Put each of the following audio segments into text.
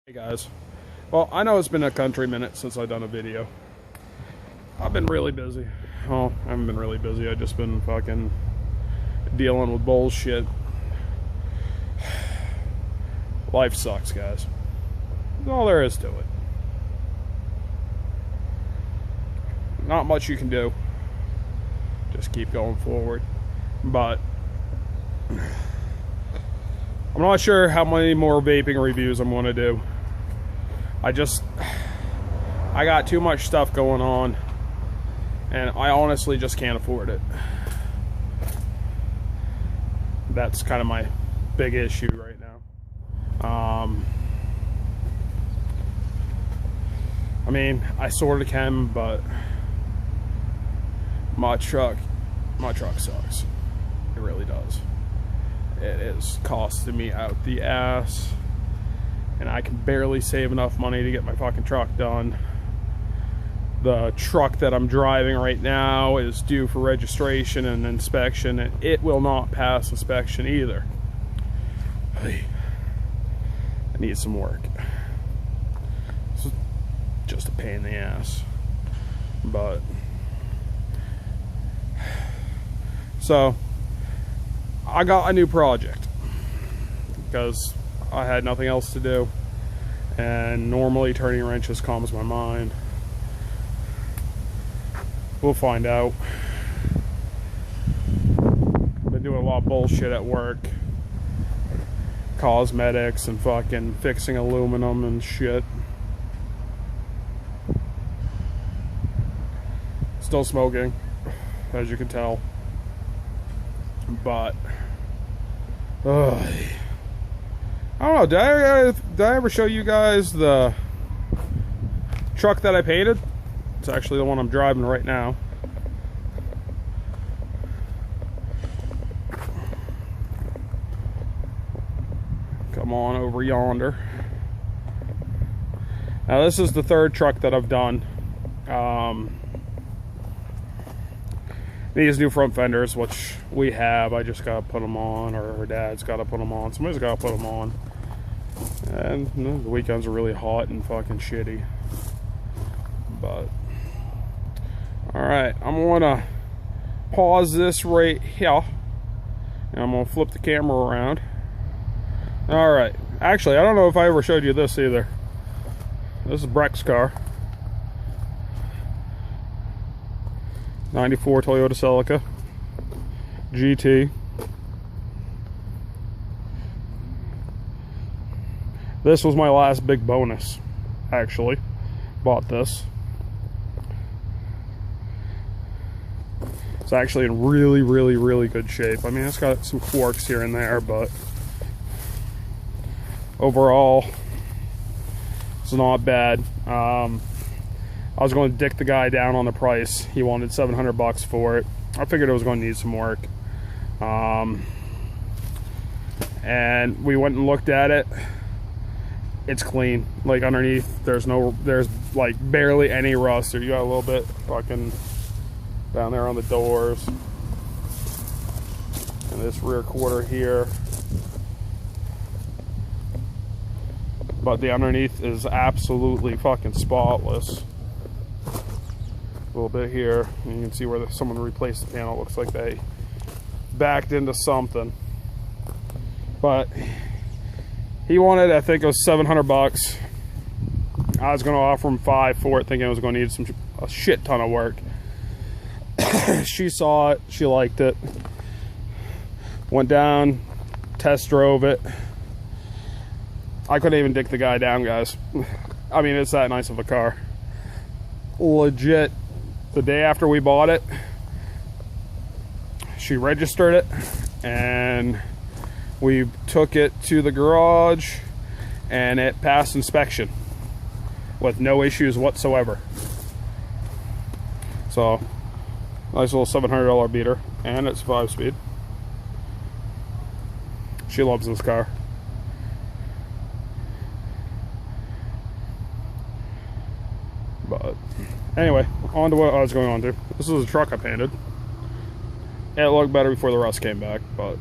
Hey guys, well, I know it's been a country minute since I've done a video. I've been really busy. Well, I haven't been really busy. I've just been fucking dealing with bullshit. Life sucks, guys. That's all there is to it. Not much you can do. Just keep going forward. But I'm not sure how many more vaping reviews I'm going to do. I got too much stuff going on, and I honestly just can't afford it. That's kind of my big issue right now. I mean, I sort of can, but my truck sucks. It really does. It is costing me out the ass, and I can barely save enough money to get my fucking truck done. The truck that I'm driving right now is due for registration and inspection, and it will not pass inspection either. I need some work. It's just a pain in the ass. But so I got a new project because I had nothing else to do, and normally turning wrenches calms my mind. We'll find out. Been doing a lot of bullshit at work, cosmetics and fucking fixing aluminum and shit. Still smoking, as you can tell. But I don't know, did I ever show you guys the truck that I painted? It's actually the one I'm driving right now. Come on over yonder. Now this is the third truck that I've done. These new front fenders, which we have, I just gotta put them on, or her dad's gotta put them on. Somebody's gotta put them on. And you know, the weekends are really hot and fucking shitty. But alright, I'm gonna pause this right here, and I'm gonna flip the camera around. Alright, actually, I don't know if I ever showed you this either. This is Breck's car. 94 Toyota Celica GT. This was my last big bonus, actually. Bought this. It's actually in really, really, really good shape. I mean, it's got some quirks here and there, but overall, it's not bad. I was going to dick the guy down on the price. He wanted $700 for it. I figured it was going to need some work. And we went and looked at it. It's clean. Like underneath, there's like barely any rust. Or you got a little bit fucking down there on the doors. And this rear quarter here. But the underneath is absolutely fucking spotless. A little bit here, and you can see where someone replaced the panel. It looks like they backed into something. But he wanted, I think it was $700. I was going to offer him $5 for it, thinking it was going to need a shit ton of work. She saw it, she liked it, went down, test drove it. I couldn't even dick the guy down, guys. I mean, it's that nice of a car. Legit. The day after we bought it, she registered it, and we took it to the garage, and it passed inspection with no issues whatsoever. So, nice little $700 beater, and it's 5-speed. She loves this car. But anyway, on to what I was going on to. This is a truck I painted. It looked better before the rust came back, but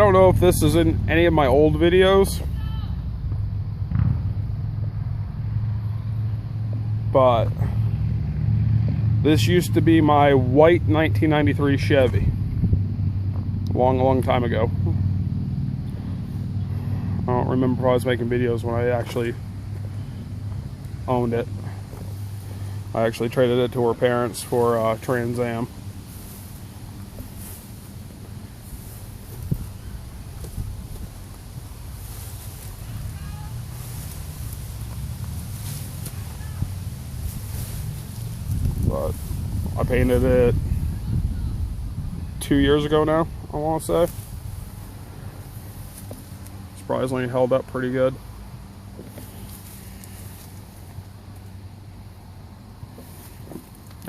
don't know if this is in any of my old videos, but this used to be my white 1993 Chevy. Long time ago. I don't remember if I was making videos when I actually owned it. I actually traded it to her parents for a Trans Am. But I painted it 2 years ago now, I want to say. Surprisingly held up pretty good.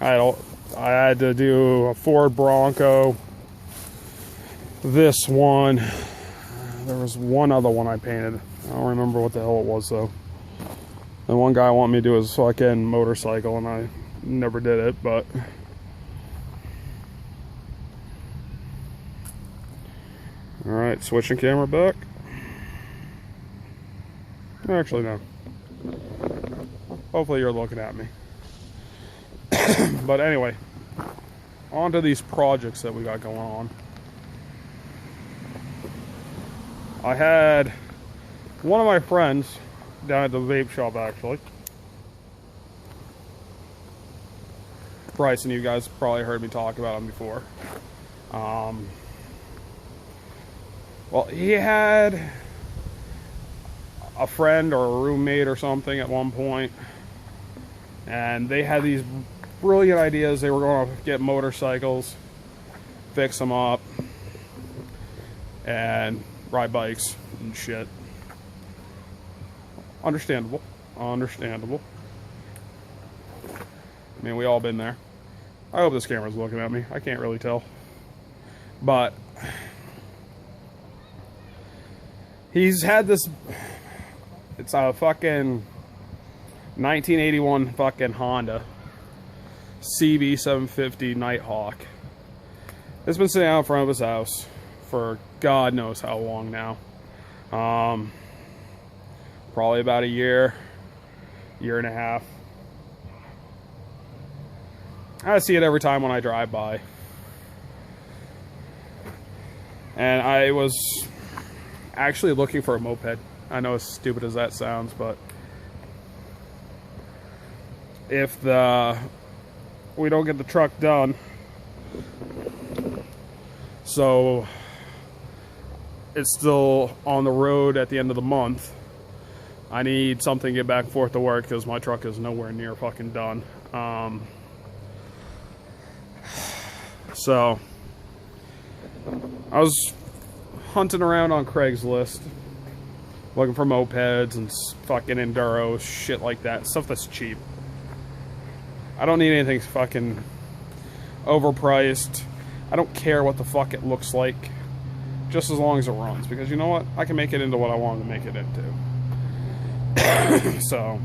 I had to do a Ford Bronco, this one, there was one other one I painted. I don't remember what the hell it was though. And one guy wanted me to do his fucking motorcycle and I never did it, but alright, switching camera back. Actually, no. Hopefully you're looking at me. But anyway, on to these projects that we got going on. I had one of my friends down at the vape shop, actually. Bryson, you guys probably heard me talk about him before. Well, he had a friend or a roommate or something at one point, and they had these brilliant ideas. They were going to get motorcycles, fix them up, and ride bikes and shit. Understandable. Understandable. I mean, we all been there. I hope this camera's looking at me. I can't really tell. But he's had this, it's a fucking 1981 fucking Honda CB 750 Nighthawk. It's been sitting out in front of his house for God knows how long now. Probably about a year and a half. I see it every time when I drive by. And I was actually looking for a moped. I know as stupid as that sounds, but if we don't get the truck done, so it's still on the road at the end of the month, I need something to get back and forth to work because my truck is nowhere near fucking done. So I was hunting around on Craigslist looking for mopeds and fucking enduros, shit like that, stuff that's cheap. I don't need anything fucking overpriced. I don't care what the fuck it looks like, just as long as it runs, because you know what, I can make it into what I want to make it into. So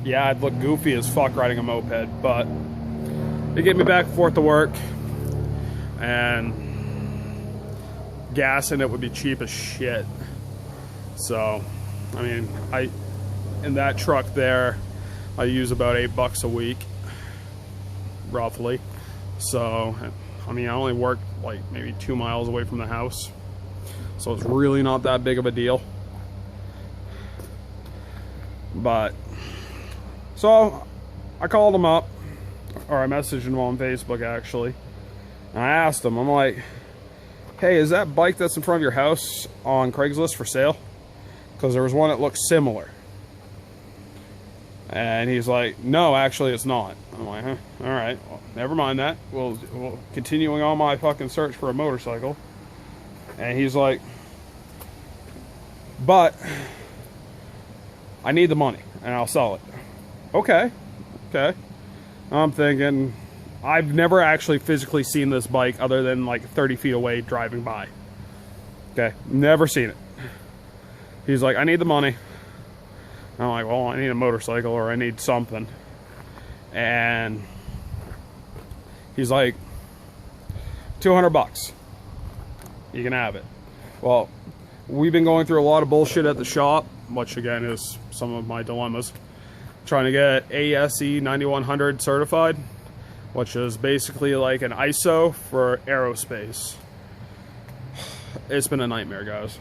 yeah, I'd look goofy as fuck riding a moped, but they get me back and forth to work, and gas in it would be cheap as shit. So I mean, in that truck there I use about $8 a week roughly. So I mean, I only work like maybe 2 miles away from the house, so it's really not that big of a deal. But so I called him up, or I messaged him on Facebook actually, and I asked him, I'm like, hey, is that bike that's in front of your house on Craigslist for sale? Because there was one that looked similar. And he's like, no, actually it's not. I'm like, huh, all right, well, never mind that. We'll continuing on my fucking search for a motorcycle. And he's like, but I need the money and I'll sell it. Okay. I'm thinking, I've never actually physically seen this bike other than like 30 feet away driving by. Okay, never seen it. He's like, I need the money. I'm like, well, I need a motorcycle or I need something. And he's like, $200. you can have it. Well, we've been going through a lot of bullshit at the shop, which again is some of my dilemmas. Trying to get ASE 9100 certified, which is basically like an ISO for aerospace. It's been a nightmare, guys.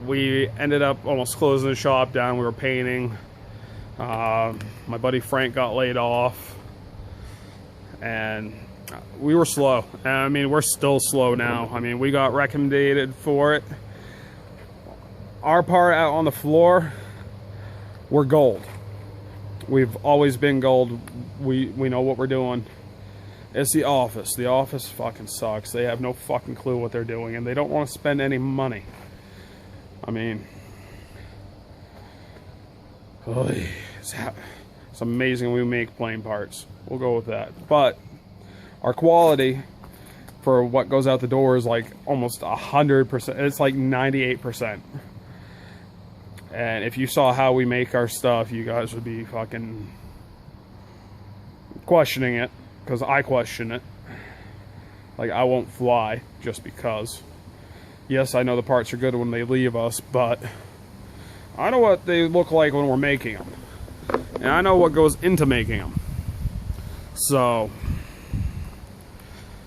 We ended up almost closing the shop down. We were painting. My buddy Frank got laid off, and we were slow. I mean, we're still slow now. I mean, we got recommended for it. Our part out on the floor, we're gold. We've always been gold. We know what we're doing. It's the office. The office fucking sucks. They have no fucking clue what they're doing, and they don't want to spend any money. I mean, it's amazing we make plane parts. We'll go with that. But our quality for what goes out the door is like almost 100%. It's like 98%. And if you saw how we make our stuff, you guys would be fucking questioning it, because I question it. Like, I won't fly just because. Yes, I know the parts are good when they leave us, but I know what they look like when we're making them. And I know what goes into making them. So,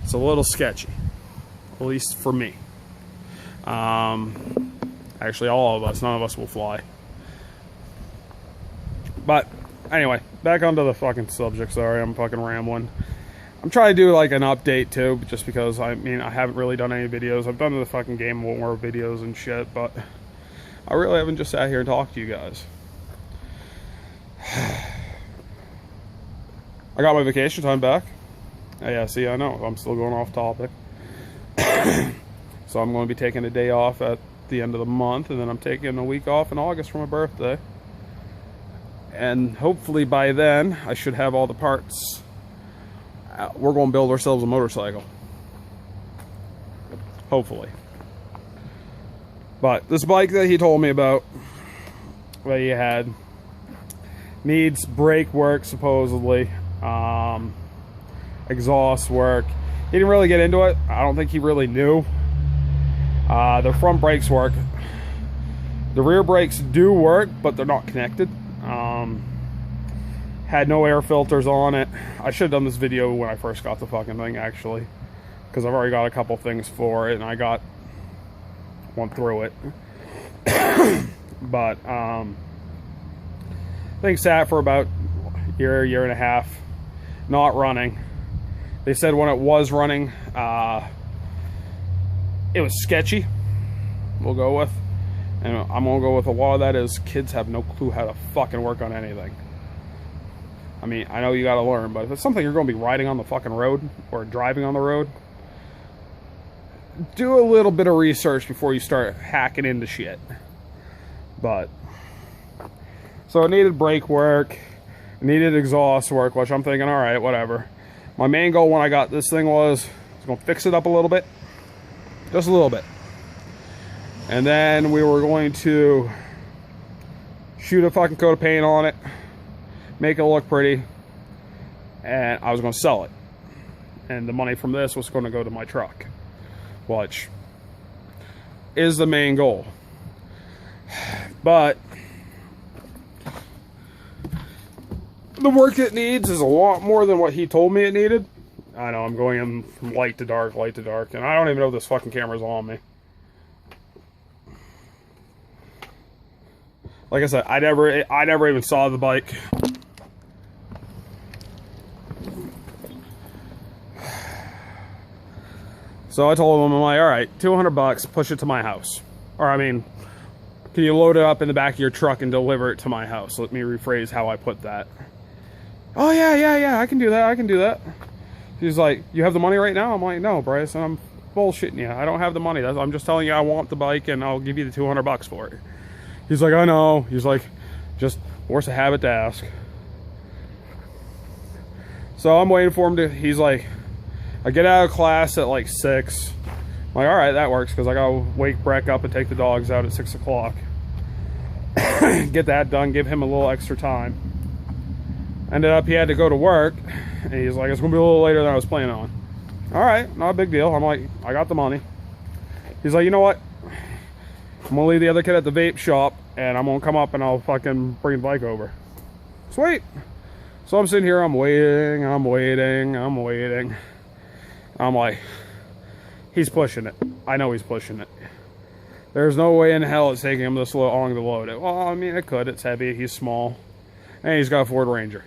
it's a little sketchy. At least for me. Actually, all of us. None of us will fly. But, anyway, back onto the fucking subject. Sorry, I'm fucking rambling. I'm trying to do like an update too, just because I mean I haven't really done any videos. I've done the fucking Game War videos and shit, but I really haven't just sat here and talked to you guys. I got my vacation time back. Yeah, see, I know I'm still going off topic. So I'm going to be taking a day off at the end of the month, and then I'm taking a week off in August for my birthday. And hopefully by then I should have all the parts. We're going to build ourselves a motorcycle. Hopefully. But this bike that he told me about, that he had, needs brake work supposedly, exhaust work. He didn't really get into it. I don't think he really knew. The front brakes work. The rear brakes do work, but they're not connected. Had no air filters on it. I should have done this video when I first got the fucking thing, actually, because I've already got a couple things for it, and I got one through it. But thing sat for about a year and a half, not running. They said when it was running, it was sketchy. We'll go with, and I'm gonna go with a lot of that is kids have no clue how to fucking work on anything. I mean, I know you gotta learn, but if it's something you're gonna be riding on the fucking road or driving on the road, do a little bit of research before you start hacking into shit. But so it needed brake work, it needed exhaust work, which I'm thinking, all right, whatever. My main goal when I got this thing was gonna fix it up a little bit, just a little bit, and then we were going to shoot a fucking coat of paint on it, make it look pretty, and I was going to sell it, and the money from this was going to go to my truck, which is the main goal. But the work it needs is a lot more than what he told me it needed. I know I'm going in from light to dark, and I don't even know if this fucking camera's on me. Like I said, I never even saw the bike. So I told him, I'm like, all right, $200, push it to my house. Or, I mean, can you load it up in the back of your truck and deliver it to my house? Let me rephrase how I put that. Oh, yeah, I can do that. He's like, you have the money right now? I'm like, no, Bryce, I'm bullshitting you. I don't have the money. I'm just telling you I want the bike, and I'll give you the $200 for it. He's like, I know. He's like, just force a habit to ask. So I'm waiting for him to, he's like, I get out of class at like 6. I'm like, all right, that works, because I gotta wake Breck up and take the dogs out at 6 o'clock. Get that done, give him a little extra time. Ended up he had to go to work, and he's like, it's gonna be a little later than I was planning on. All right, not a big deal. I'm like, I got the money. He's like, you know what? I'm gonna leave the other kid at the vape shop, and I'm gonna come up and I'll fucking bring the bike over. Sweet. So I'm sitting here, I'm waiting, I'm waiting, I'm waiting. I'm like, he's pushing it. I know he's pushing it. There's no way in hell it's taking him this long to load it. Well, I mean, it could. It's heavy. He's small. And he's got a Ford Ranger.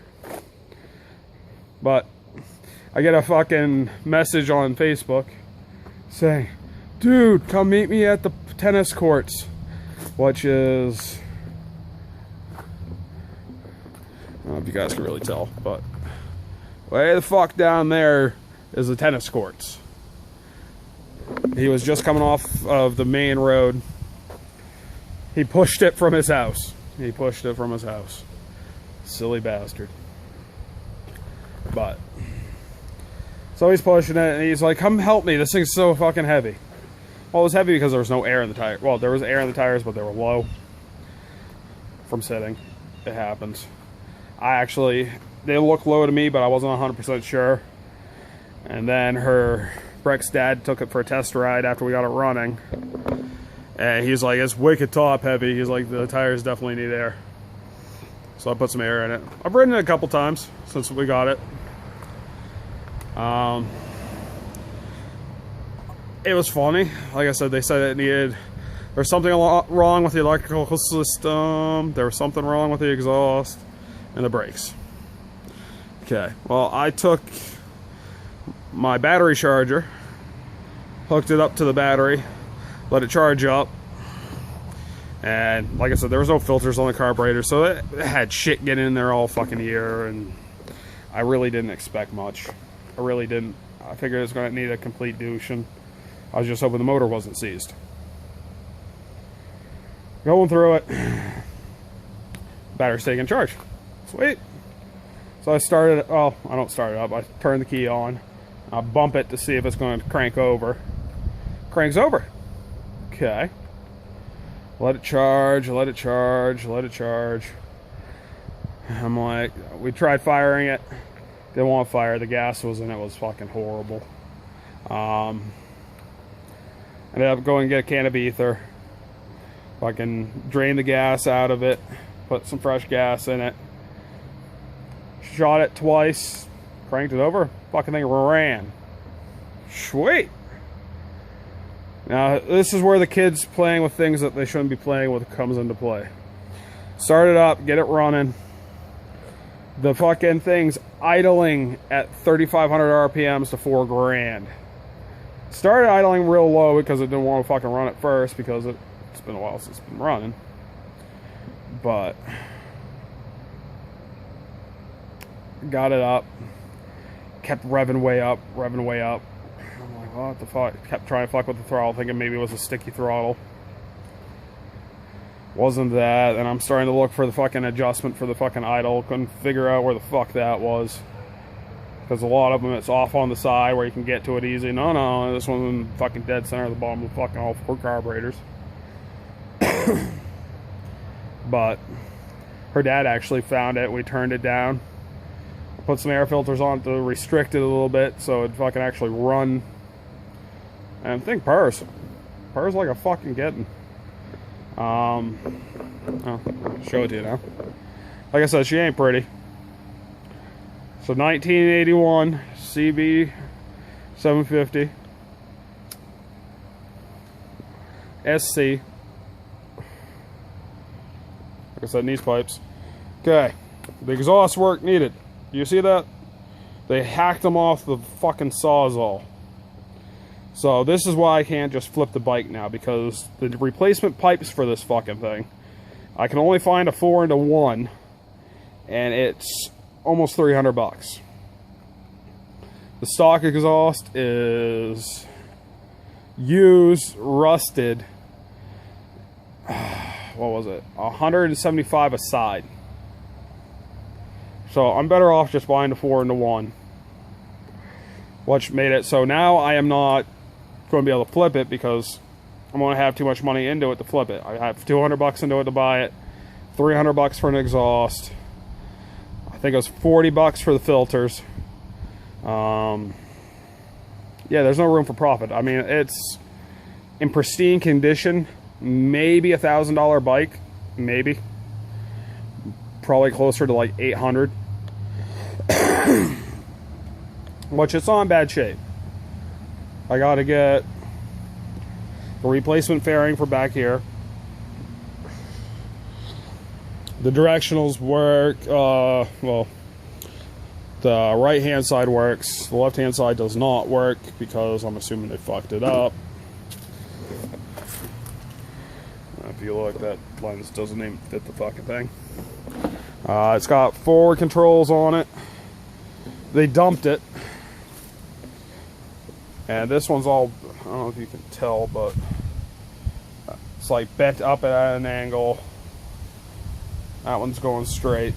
But I get a fucking message on Facebook saying, dude, come meet me at the tennis courts. Which is... I don't know if you guys can really tell, but way the fuck down there is the tennis courts. He was just coming off of the main road. He pushed it from his house. He pushed it from his house. Silly bastard. But so he's pushing it and he's like, come help me, this thing's so fucking heavy. Well, it was heavy because there was no air in the tire. Well, there was air in the tires, but they were low from sitting. It happens. They look low to me, but I wasn't 100% sure. And then Breck's dad took it for a test ride after we got it running. And he's like, it's wicked top heavy. He's like, the tires definitely need air. So I put some air in it. I've ridden it a couple times since we got it. It was funny. Like I said, they said there's something wrong with the electrical system. There was something wrong with the exhaust and the brakes. Okay, well, I took my battery charger, hooked it up to the battery, let it charge up, and like I said, there was no filters on the carburetor, so it had shit getting in there all fucking year, and I really didn't expect much. I really didn't. I figured it was going to need a complete douche, and I was just hoping the motor wasn't seized. Going through it, battery's taking charge. Sweet. So I started, well, I don't start it up, I turn the key on, I bump it to see if it's going to crank over. Cranks over. Okay. Let it charge, let it charge, let it charge. I'm like, we tried firing it. Didn't want to fire. The gas was in it, was fucking horrible. Ended up going to get a can of ether. Fucking drain the gas out of it. Put some fresh gas in it. Shot it twice. Cranked it over. Fucking thing ran. Sweet. Now, this is where the kids playing with things that they shouldn't be playing with comes into play. Start it up, get it running. The fucking thing's idling at 3,500 RPMs to $4,000. Started idling real low because it didn't want to fucking run at first because it's been a while since it's been running. But got it up. Kept revving way up, revving way up. I'm like, what the fuck? Kept trying to fuck with the throttle, thinking maybe it was a sticky throttle. Wasn't that, and I'm starting to look for the fucking adjustment for the fucking idle. Couldn't figure out where the fuck that was. Because a lot of them, it's off on the side where you can get to it easy. No, this one's in fucking dead center of the bottom of fucking all four carburetors. But her dad actually found it. We turned it down. Put some air filters on to restrict it a little bit so it'd fucking actually run. And think purrs. Purrs like a fucking kitten. I'll show it to you now. Like I said, she ain't pretty. So 1981 CB 750 SC. Like I said, these pipes. Okay, the exhaust work needed. You see that? They hacked them off the fucking Sawzall. So this is why I can't just flip the bike now, because the replacement pipes for this fucking thing, I can only find a 4-into-1, and it's almost $300. The stock exhaust is used, rusted. What was it? $175 a side. So I'm better off just buying the 4-into-1, which made it so now I am not going to be able to flip it because I'm going to have too much money into it to flip it. I have $200 into it to buy it, $300 for an exhaust. I think it was $40 for the filters. Yeah, there's no room for profit. I mean, it's in pristine condition, maybe $1,000 bike, maybe. Probably closer to like 800. Which it's not in bad shape. I gotta get the replacement fairing for back here. The directionals work, well, the right hand side works, the left hand side does not work because I'm assuming they fucked it up. If you look, that lens doesn't even fit the fucking thing. It's got forward controls on it. They dumped it. And this one's all, I don't know if you can tell, but it's like bent up at an angle. That one's going straight.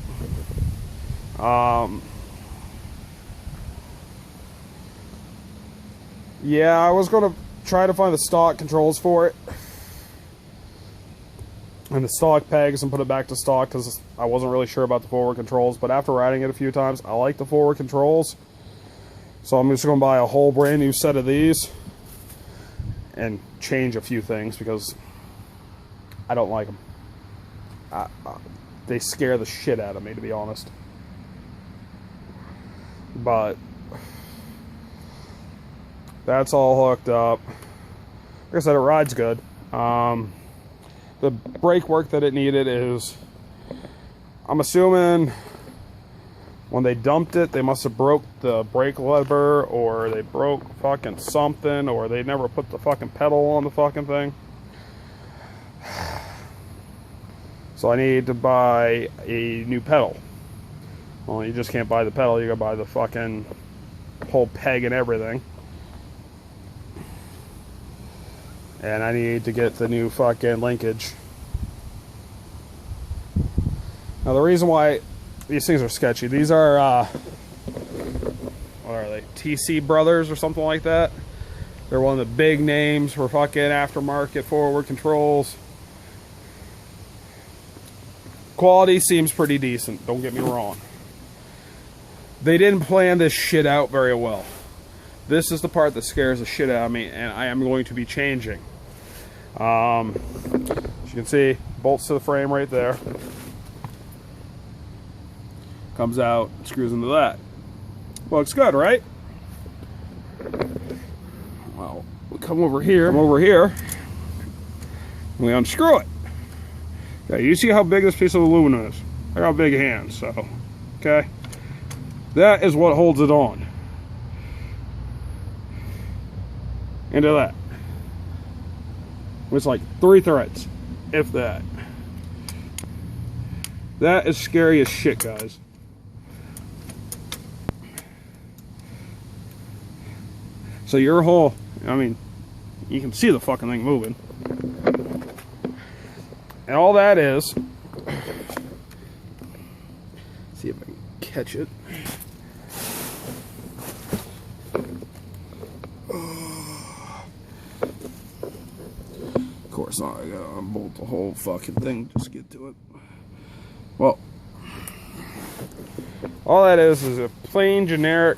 Yeah, I was going to try to find the stock controls for it. And the stock pegs and put it back to stock because I wasn't really sure about the forward controls. But after riding it a few times, I like the forward controls. So I'm just going to buy a whole brand new set of these and change a few things because I don't like them. They scare the shit out of me, to be honest. But that's all hooked up. Like I said, it rides good. The brake work that it needed is, I'm assuming when they dumped it, they must have broke the brake lever, or they broke fucking something, or they never put the fucking pedal on the fucking thing. So I need to buy a new pedal. Well, you just can't buy the pedal, you gotta buy the fucking whole peg and everything. And I need to get the new fucking linkage. Now the reason why these things are sketchy, these are, what are they, TC Brothers or something like that. They're one of the big names for fucking aftermarket forward controls. Quality seems pretty decent, don't get me wrong. They didn't plan this shit out very well. This is the part that scares the shit out of me, and I am going to be changing. As you can see, bolts to the frame right there. Comes out, screws into that. Looks good, right? Well, we come over here, and we unscrew it. Okay, you see how big this piece of aluminum is? I got big hands, so, okay? That is what holds it on. Into that. It's like 3 threads, if that. That is scary as shit, guys. So your whole, I mean, you can see the fucking thing moving. And all that is, see if I can catch it. Of course not, I gotta unbolt the whole fucking thing just to get to it. Well, all that is a plain generic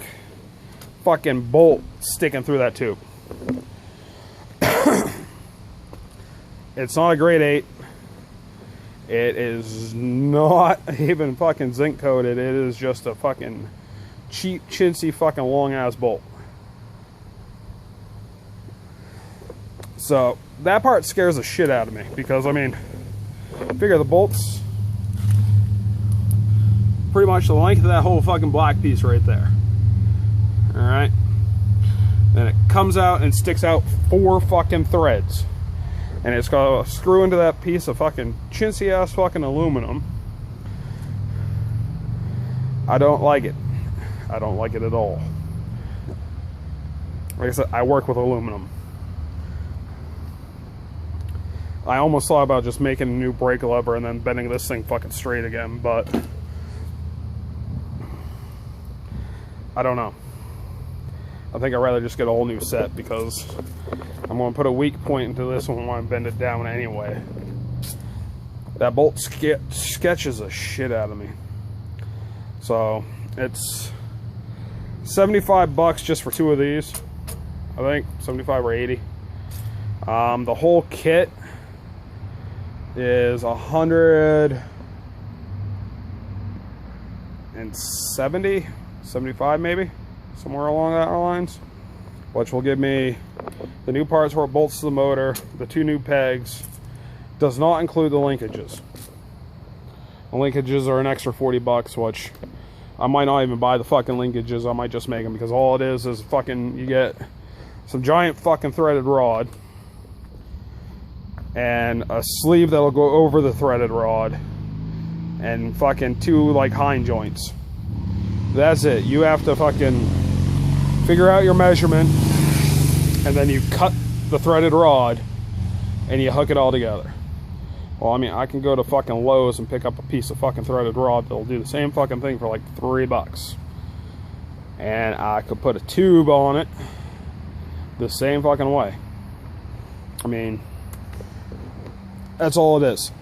fucking bolt sticking through that tube. It's not a grade 8. It is not even fucking zinc coated. It is just a fucking cheap, chintzy, fucking long ass bolt. So that part scares the shit out of me because, I mean, figure the bolts pretty much the length of that whole fucking black piece right there. Alright, then it comes out and sticks out 4 fucking threads, and it's got a screw into that piece of fucking chintzy ass fucking aluminum. I don't like it. I don't like it at all. Like I said, I work with aluminum. I almost thought about just making a new brake lever and then bending this thing fucking straight again, but I don't know. I think I'd rather just get a whole new set because I'm going to put a weak point into this one when I bend it down anyway. That bolt sketches the shit out of me. So it's $75 just for 2 of these. I think, 75 or 80. The whole kit is 170, 75 maybe, somewhere along that lines, which will give me the new parts for bolts to the motor, the 2 new pegs. Does not include the linkages. The linkages are an extra 40 bucks, which I might not even buy the fucking linkages. I might just make them, because all it is fucking, you get some giant fucking threaded rod and a sleeve that'll go over the threaded rod and fucking 2 like hind joints. That's it. You have to fucking figure out your measurement, and then you cut the threaded rod and you hook it all together. Well, I mean, I can go to fucking Lowe's and pick up a piece of fucking threaded rod that'll do the same fucking thing for like 3 bucks. And I could put a tube on it the same fucking way. I mean, that's all it is.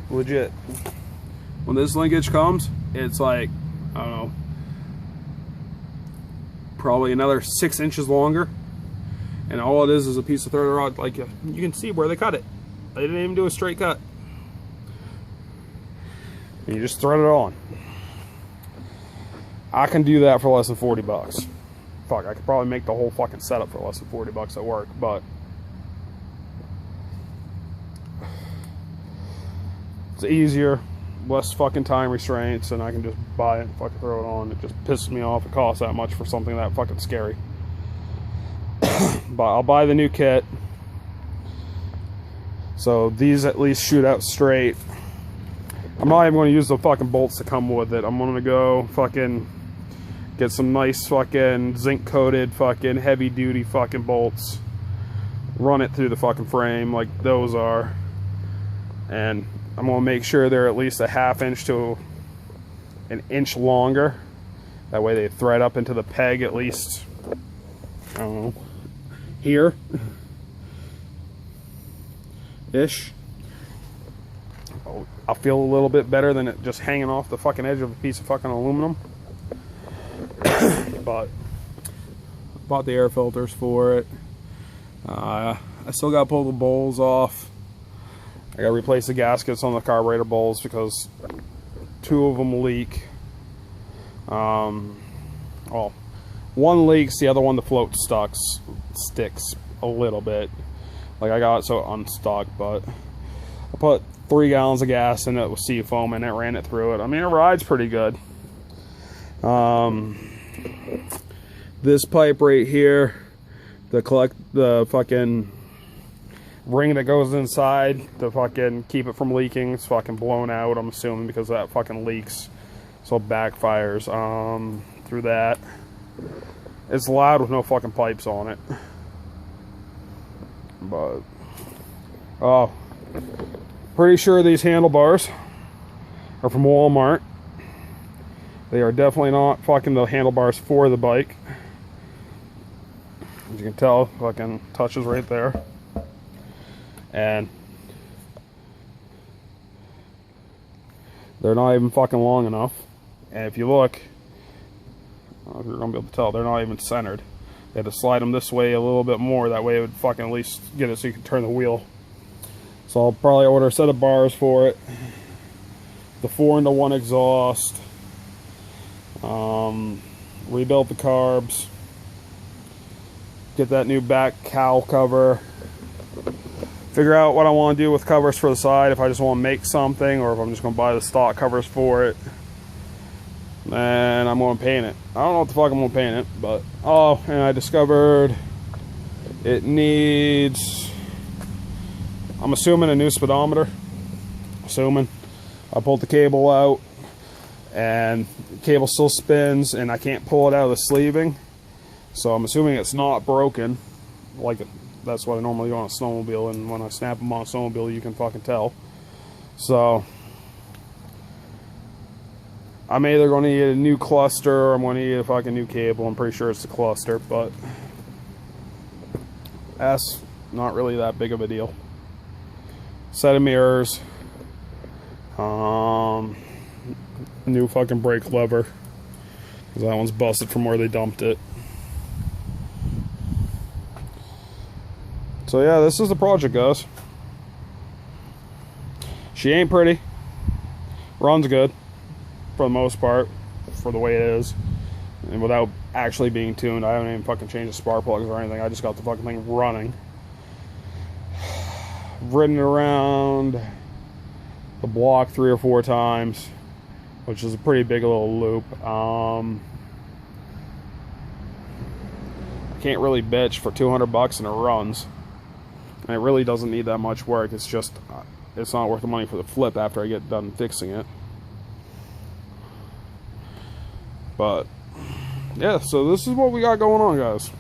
Legit. When this linkage comes, it's like, I don't know, probably another 6 inches longer. And all it is a piece of threaded rod. Like, you can see where they cut it. They didn't even do a straight cut. And you just thread it on. I can do that for less than 40 bucks. Fuck, I could probably make the whole fucking setup for less than 40 bucks at work, but it's easier, less fucking time restraints, and I can just buy it and fucking throw it on. It just pisses me off it costs that much for something that fucking scary. But I'll buy the new kit, so these at least shoot out straight. I'm not even going to use the fucking bolts that come with it. I'm going to go fucking get some nice fucking zinc coated fucking heavy duty fucking bolts, run it through the fucking frame like those are, and I'm going to make sure they're at least a 1/2 inch to an inch longer. That way they thread up into the peg at least, I don't know, here ish. I'll feel a little bit better than it just hanging off the fucking edge of a piece of fucking aluminum. But bought the air filters for it. I still got to pull the bowls off. I got to replace the gaskets on the carburetor bowls because 2 of them leak. Well, one leaks, the other one, the float sticks a little bit. Like, I got it so unstuck, but I put 3 gallons of gas in it with seafoam and it ran it through it. I mean, it rides pretty good. This pipe right here, the fucking ring that goes inside to fucking keep it from leaking, it's fucking blown out, I'm assuming, because that fucking leaks, so it backfires through that. It's loud with no fucking pipes on it. But oh, pretty sure these handlebars are from Walmart. They are definitely not fucking the handlebars for the bike. As you can tell, fucking touches right there. And they're not even fucking long enough. And if you look, I don't know if you're gonna be able to tell, they're not even centered. They had to slide them this way a little bit more, that way it would fucking at least get it so you can turn the wheel. So I'll probably order a set of bars for it. The 4-into-1 exhaust. Rebuild the carbs. Get that new back cowl cover. Figure out what I want to do with covers for the side, if I just want to make something or if I'm just going to buy the stock covers for it. And I'm going to paint it. I don't know what the fuck I'm going to paint it, but oh, and I discovered it needs, I'm assuming, a new speedometer. Assuming. I pulled the cable out and the cable still spins and I can't pull it out of the sleeving, so I'm assuming it's not broken. Like, that's what I normally do on a snowmobile, and when I snap them on a snowmobile you can fucking tell. So I'm either going to need a new cluster or I'm going to need a fucking new cable. I'm pretty sure it's the cluster, but that's not really that big of a deal. Set of mirrors, new fucking brake lever. 'Cause that one's busted from where they dumped it. So yeah, this is the project, guys. She ain't pretty. Runs good for the most part, for the way it is. And without actually being tuned, I haven't even fucking changed the spark plugs or anything. I just got the fucking thing running. Ridden around the block 3 or 4 times, which is a pretty big little loop. I can't really bitch for 200 bucks and it runs. And it really doesn't need that much work. It's just, it's not worth the money for the flip after I get done fixing it. But yeah, so this is what we got going on, guys.